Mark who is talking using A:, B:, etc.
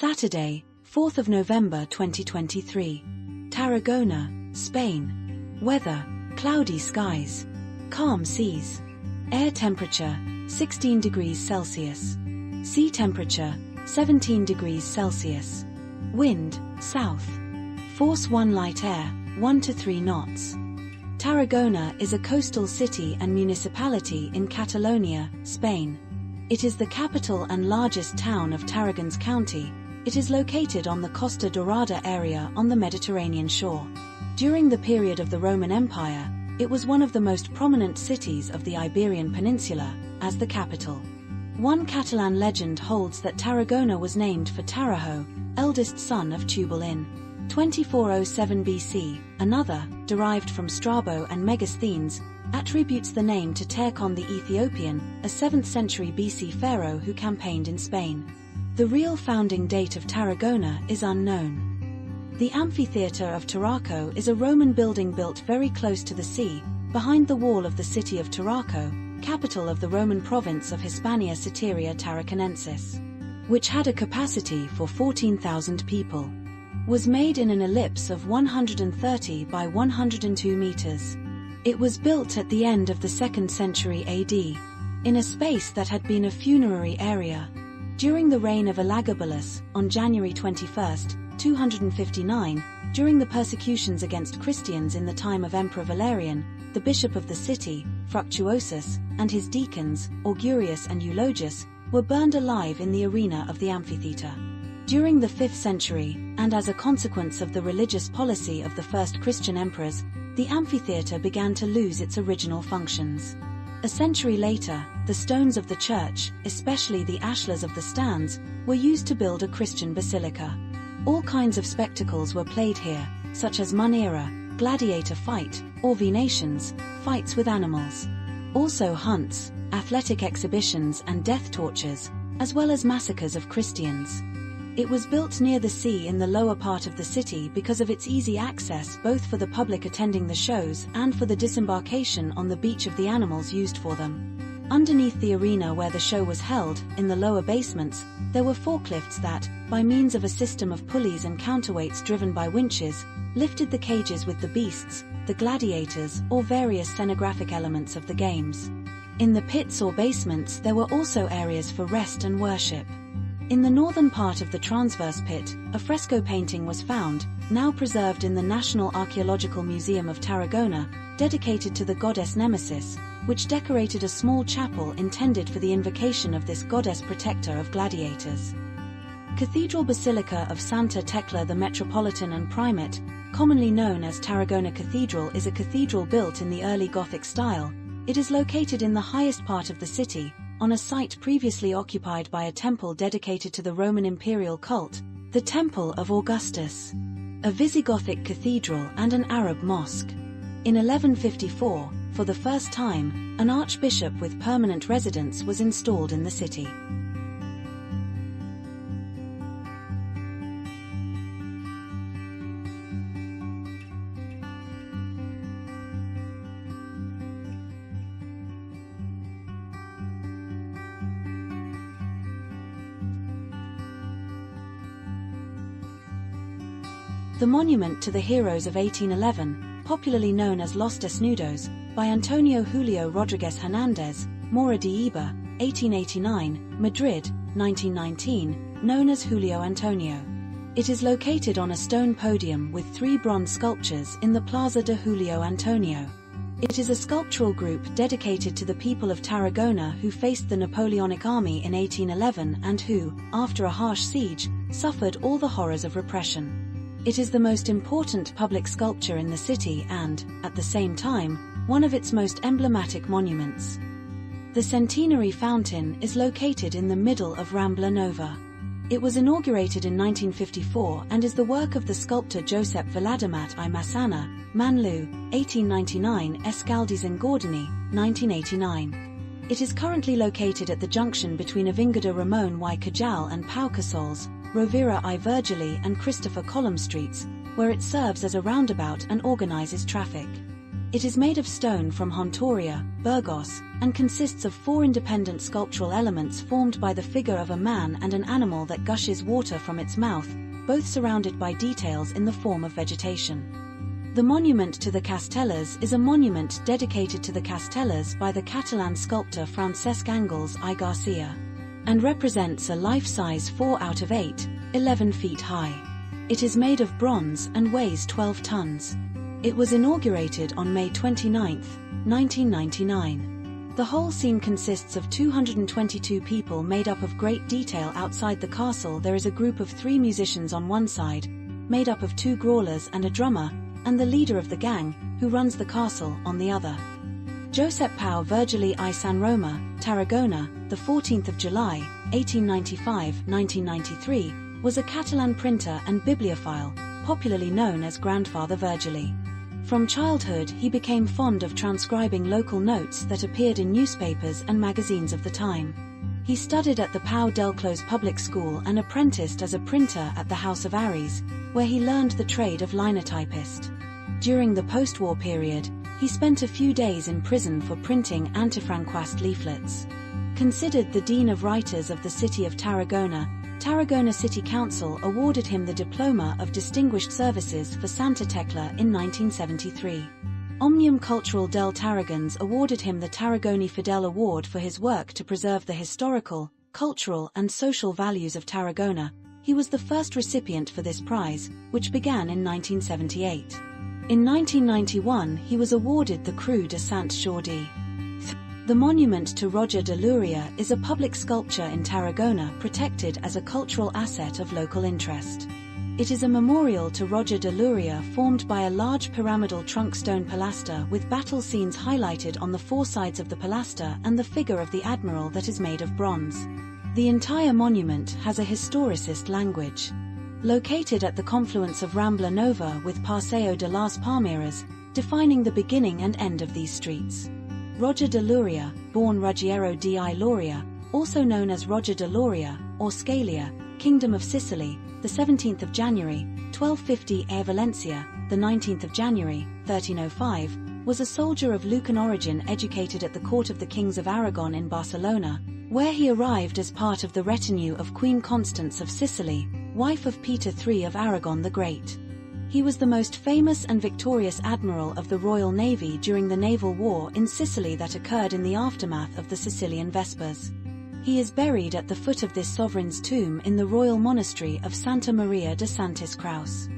A: Saturday, 4th of November 2023. Tarragona, Spain. Weather, cloudy skies. Calm seas. Air temperature, 16 degrees Celsius. Sea temperature, 17 degrees Celsius. Wind, south. Force 1 light air, 1 to 3 knots. Tarragona is a coastal city and municipality in Catalonia, Spain. It is the capital and largest town of Tarragonès County. It is located on the Costa Daurada area on the Mediterranean shore. During the period of the Roman Empire, it was one of the most prominent cities of the Iberian Peninsula, as the capital. One Catalan legend holds that Tarragona was named for Tarraco, eldest son of Tubal in 2407 BC. Another, derived from Strabo and Megasthenes, attributes the name to Tarraco the Ethiopian, a 7th century BC pharaoh who campaigned in Spain. The real founding date of Tarragona is unknown. The amphitheatre of Tarraco is a Roman building built very close to the sea, behind the wall of the city of Tarraco, capital of the Roman province of Hispania Citerior Tarraconensis, which had a capacity for 14,000 people. Was made in an ellipse of 130 by 102 meters. It was built at the end of the 2nd century AD, in a space that had been a funerary area. During the reign of Elagabalus, on January 21, 259, during the persecutions against Christians in the time of Emperor Valerian, the bishop of the city, Fructuosus, and his deacons, Augurius and Eulogius, were burned alive in the arena of the amphitheatre. During the 5th century, and as a consequence of the religious policy of the first Christian emperors, the amphitheatre began to lose its original functions. A century later, the stones of the church, especially the ashlars of the stands, were used to build a Christian basilica. All kinds of spectacles were played here, such as munera, gladiator fight, or venations, fights with animals. Also hunts, athletic exhibitions and death tortures, as well as massacres of Christians. It was built near the sea in the lower part of the city because of its easy access both for the public attending the shows and for the disembarkation on the beach of the animals used for them. Underneath the arena where the show was held, in the lower basements, there were forklifts that, by means of a system of pulleys and counterweights driven by winches, lifted the cages with the beasts, the gladiators, or various scenographic elements of the games. In the pits or basements there were also areas for rest and worship. In the northern part of the transverse pit, a fresco painting was found, now preserved in the National Archaeological Museum of Tarragona, dedicated to the goddess Nemesis, which decorated a small chapel intended for the invocation of this goddess protector of gladiators. Cathedral Basilica of Santa Tecla the Metropolitan and Primate, commonly known as Tarragona Cathedral, is a cathedral built in the early Gothic style. It is located in the highest part of the city, on a site previously occupied by a temple dedicated to the Roman imperial cult, the Temple of Augustus, a Visigothic cathedral and an Arab mosque. In 1154, for the first time, an archbishop with permanent residence was installed in the city. The monument to the heroes of 1811, popularly known as Los Desnudos, by Antonio Julio Rodríguez Hernández, Mora de Iba, 1889, Madrid, 1919, known as Julio Antonio. It is located on a stone podium with 3 bronze sculptures in the Plaza de Julio Antonio. It is a sculptural group dedicated to the people of Tarragona who faced the Napoleonic army in 1811 and who, after a harsh siege, suffered all the horrors of repression. It is the most important public sculpture in the city and, at the same time, one of its most emblematic monuments. The Centenary Fountain is located in the middle of Rambla Nova. It was inaugurated in 1954 and is the work of the sculptor Josep Valadamat I Massana, Manlleu, 1899, Escaldis and Gordoni, 1989. It is currently located at the junction between Avinguda Ramon y Cajal and Pau Casals, Rovira I Virgili and Christopher Column Streets, where it serves as a roundabout and organizes traffic. It is made of stone from Hontoria, Burgos, and consists of 4 independent sculptural elements formed by the figure of a man and an animal that gushes water from its mouth, both surrounded by details in the form of vegetation. The monument to the Castellers is a monument dedicated to the Castellers by the Catalan sculptor Francesc Àngels I Garcia, and represents a life-size 4 out of 8, 11 feet high. It is made of bronze and weighs 12 tons. It was inaugurated on May 29, 1999. The whole scene consists of 222 people made up of great detail. Outside the castle there is a group of 3 musicians on one side, made up of 2 growlers and a drummer, and the leader of the gang, who runs the castle, on the other. Josep-Pau Virgili I Sanromà, Tarragona, the 14th of July, 1895-1993, was a Catalan printer and bibliophile, popularly known as Grandfather Virgili. From childhood he became fond of transcribing local notes that appeared in newspapers and magazines of the time. He studied at the Pau del Clos public school and apprenticed as a printer at the House of Aries, where he learned the trade of linotypist. During the post-war period, he spent a few days in prison for printing anti-Franquist leaflets. Considered the Dean of Writers of the city of Tarragona, Tarragona City Council awarded him the Diploma of Distinguished Services for Santa Tecla in 1973. Òmnium Cultural del Tarragons awarded him the Tarragoni Fidel Award for his work to preserve the historical, cultural and social values of Tarragona. He was the first recipient for this prize, which began in 1978. In 1991 he was awarded the Creu de Sant Jordi. The monument to Roger de Llúria is a public sculpture in Tarragona protected as a cultural asset of local interest. It is a memorial to Roger de Llúria formed by a large pyramidal trunk stone pilaster with battle scenes highlighted on the 4 sides of the pilaster and the figure of the admiral that is made of bronze. The entire monument has a historicist language. Located at the confluence of Rambla Nova with Paseo de las Palmeras, defining the beginning and end of these streets. Roger de Llúria, born Ruggiero di Llúria, also known as Roger de Llúria, or Scalia, Kingdom of Sicily, the 17th of January, 1250 Valencia, the 19th of January, 1305, was a soldier of Lucan origin educated at the court of the kings of Aragon in Barcelona, where he arrived as part of the retinue of Queen Constance of Sicily, wife of Peter III of Aragon the Great. He was the most famous and victorious admiral of the Royal Navy during the naval war in Sicily that occurred in the aftermath of the Sicilian Vespers. He is buried at the foot of this sovereign's tomb in the royal monastery of Santa Maria de Santis Creus.